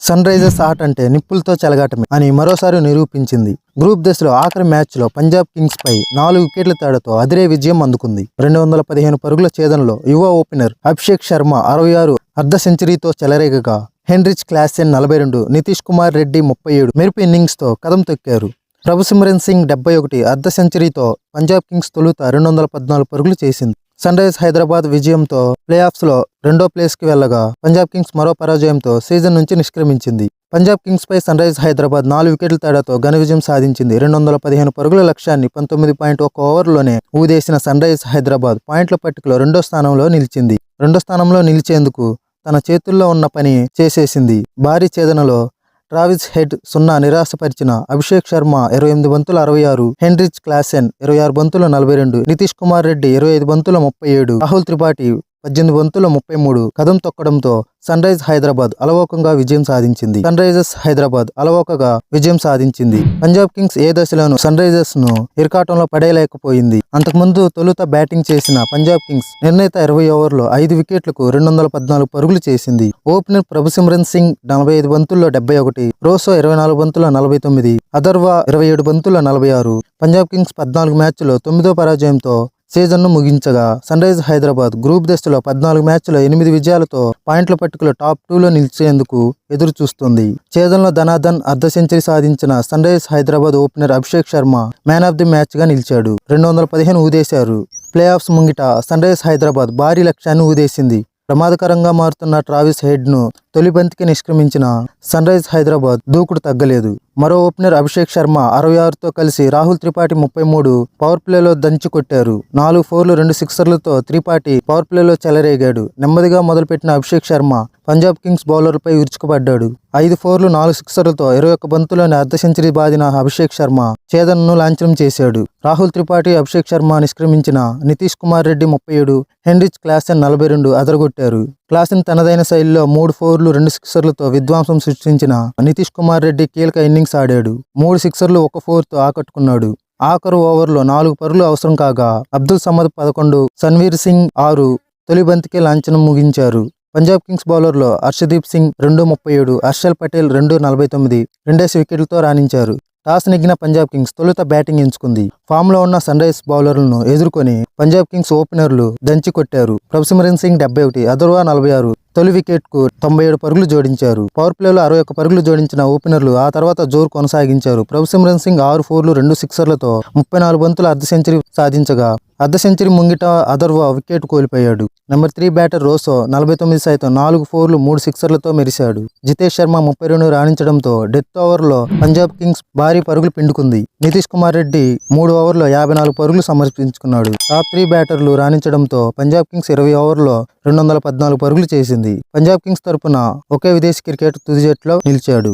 Sun Risers ఆట అంటే నిప్పులతో చెలగాటమే అని మరోసారి నిరూపించింది. గ్రూప్ దశలో ఆఖరి మ్యాచ్లో పంజాబ్ కింగ్స్ పై 4 వికెట్ల తేడాతో అదిరే విజయం అందుకుంది. 215 పరుగుల ఛేదనలో యువ ఓపెనర్ అభిషేక్ శర్మ 66 అర్ధ సెంచరీతో చెలరేగగా హెన్రిచ్ క్లాసెన్ 42, నితీష్ కుమార్ రెడ్డి 37 మెరుపు ఇన్నింగ్స్తో కదం తొక్కారు. ప్రభుసిమ్రన్ సింగ్ 71 అర్ధ సెంచరీతో పంజాబ్ కింగ్స్ తొలుత 214 పరుగులు చేసింది. సన్ రైజర్స్ హైదరాబాద్ విజయంతో ప్లే ఆఫ్స్ లో 2వ ప్లేస్ కి వెళ్లగా పంజాబ్ కింగ్స్ మరో పరాజయంతో సీజన్ నుంచి నిష్క్రమించింది. పంజాబ్ కింగ్స్ పై సన్ రైజర్స్ హైదరాబాద్ 4 వికెట్ల తేడాతో ఘన విజయం సాధించింది. 215 పరుగుల లక్ష్యాన్ని 19.1 ఓవర్లోనే ఊదేసిన సన్ రైజర్స్ హైదరాబాద్ పాయింట్ల పట్టికలో 2వ స్థానంలో నిలిచింది. 2వ స్థానంలో నిలిచేందుకు తన చేతుల్లో ఉన్న పని చేసేసింది. భారీ ఛేదనలో ట్రావిస్ హెడ్ 0 నిరాశపరిచిన అభిషేక్ శర్మ 28 బంతులు 66, హెన్రిచ్ క్లాసెన్ 26 బంతులు 42, నితీష్ కుమార్ రెడ్డి 25 బంతులు 37, రాహుల్ త్రిపాఠి 18 బంతులు 33 కదం తొక్కడంతో సన్ రైజర్స్ హైదరాబాద్ అలవోకంగా విజయం సాధించింది. పంజాబ్ కింగ్స్ ఏ దశలోనూ సన్ రైజర్స్ ను ఇరకాటంలో పడేయలేకపోయింది. అంతకుముందు తొలుత బ్యాటింగ్ చేసిన పంజాబ్ కింగ్స్ నిర్ణీత 20 ఓవర్లో 5 వికెట్లకు 214 పరుగులు చేసింది. ఓపెనర్ ప్రభుసిమ్రన్ సింగ్ 45 బంతుల్లో 71, రోసో 24 బంతుల 49, అథర్వా 27 బంతుల 46. పంజాబ్ కింగ్స్ 14 మ్యాచ్ల్లో 9వ పరాజయంతో సీజన్ను ముగించగా సన్ రైజర్స్ హైదరాబాద్ గ్రూప్ దశలో 14 మ్యాచ్లో 8 విజయాలతో పాయింట్ల పట్టికలో టాప్ 2లో నిలిచేందుకు ఎదురు చూస్తుంది. ఛేదనలో ధనాధన్ అర్ధ సెంచరీ సాధించిన Sunrisers Hyderabad opener Abhishek Sharma man of the match గా నిలిచాడు. 215 ఊదేశారు. ప్లే ఆఫ్స్ ముంగిట సన్ రైజర్స్ హైదరాబాద్ భారీ లక్ష్యాన్ని ఊదేసింది. ప్రమాదకరంగా మారుతున్న ట్రావిస్ హెడ్ ను తొలి బంతికి నిష్క్రమించిన సన్ రైజర్స్ హైదరాబాద్ దూకుడు తగ్గలేదు. మరో ఓపెనర్ అభిషేక్ శర్మ 66తో కలిసి రాహుల్ త్రిపాఠి 33 పవర్ ప్లేలో దంచి కొట్టారు. 4 4లు 2 సిక్సర్లతో త్రిపాఠి పవర్ ప్లేలో చెలరేగాడు. నెమ్మదిగా మొదలుపెట్టిన అభిషేక్ శర్మ పంజాబ్ కింగ్స్ బౌలర్లపై విరుచుకుపడ్డాడు. 5 4లు 4 సిక్సర్లతో 21 బంతుల్లోనే అర్ధ సెంచరీ బాదిన అభిషేక్ శర్మ ఛేదనను లాంఛనం చేశాడు. రాహుల్ త్రిపాఠి అభిషేక్ శర్మ నిష్క్రమించిన నితీష్ కుమార్ రెడ్డి 37, హెన్రిచ్ క్లాసెన్ 42 అదరగొట్టారు. క్లాసెన్ తనదైన శైలిలో 3 4లు 2 సిక్సర్లతో విధ్వంసం సృష్టించిన నితీష్ కుమార్ రెడ్డి కీలక ఇన్నింగ్స్ ఆడాడు. 3 సిక్సర్లు 1 4తో ఆకట్టుకున్నాడు. ఆఖరు ఓవర్లో 4 పరుగులు అవసరం కాగా అబ్దుల్ సమద్ 11, సన్వీర్ సింగ్ 6 తొలి బంతికే లాంఛనం ముగించారు. పంజాబ్ కింగ్స్ బౌలర్లో హర్షదీప్ సింగ్ 2.37, హర్షల్ పటేల్ 2.49 రెండేసి వికెట్లతో రాణించారు. టాస్ నెగ్గిన పంజాబ్ కింగ్స్ తొలుత బ్యాటింగ్ ఎంచుకుంది. ఫామ్ లో ఉన్న సన్ రైజర్స్ బౌలర్లను ఎదుర్కొని పంజాబ్ కింగ్స్ ఓపెనర్లు దంచి కొట్టారు. ప్రభుసిమ్రన్ సింగ్ 71, అథర్వా 46 తొలి వికెట్ కు 97 పరుగులు జోడించారు. పవర్ ప్లేలో 61 పరుగులు జోడించిన ఓపెనర్లు ఆ తర్వాత జోరు కొనసాగించారు. ప్రభుసిమ్రన్ సింగ్ 6 4లు 2 సిక్సర్లతో 34 బంతుల అర్ధ సెంచరీ సాధించగా అర్ధ సెంచరీ ముంగిట అథర్వా వికెట్ కోల్పోయాడు. నెంబర్ 3 బ్యాటర్ రోసో 49 సైతం 4 4లు 3 సిక్సర్లతో మెరిశాడు. జితేష్ శర్మ 32 రాణించడంతో డెత్ ఓవర్లో పంజాబ్ కింగ్స్ భారీ పరుగులు పిండుకుంది. నితీష్ కుమార్ రెడ్డి 3 ఓవర్లో 54 పరుగులు సమర్పించుకున్నాడు. టాప్ 3 బ్యాటర్లు రాణించడంతో పంజాబ్ కింగ్స్ 20 ఓవర్లో 214 పరుగులు చేసింది. పంజాబ్ కింగ్స్ తరపున ఒకే విదేశీ క్రికెట్ తుది జట్టులో నిలిచాడు.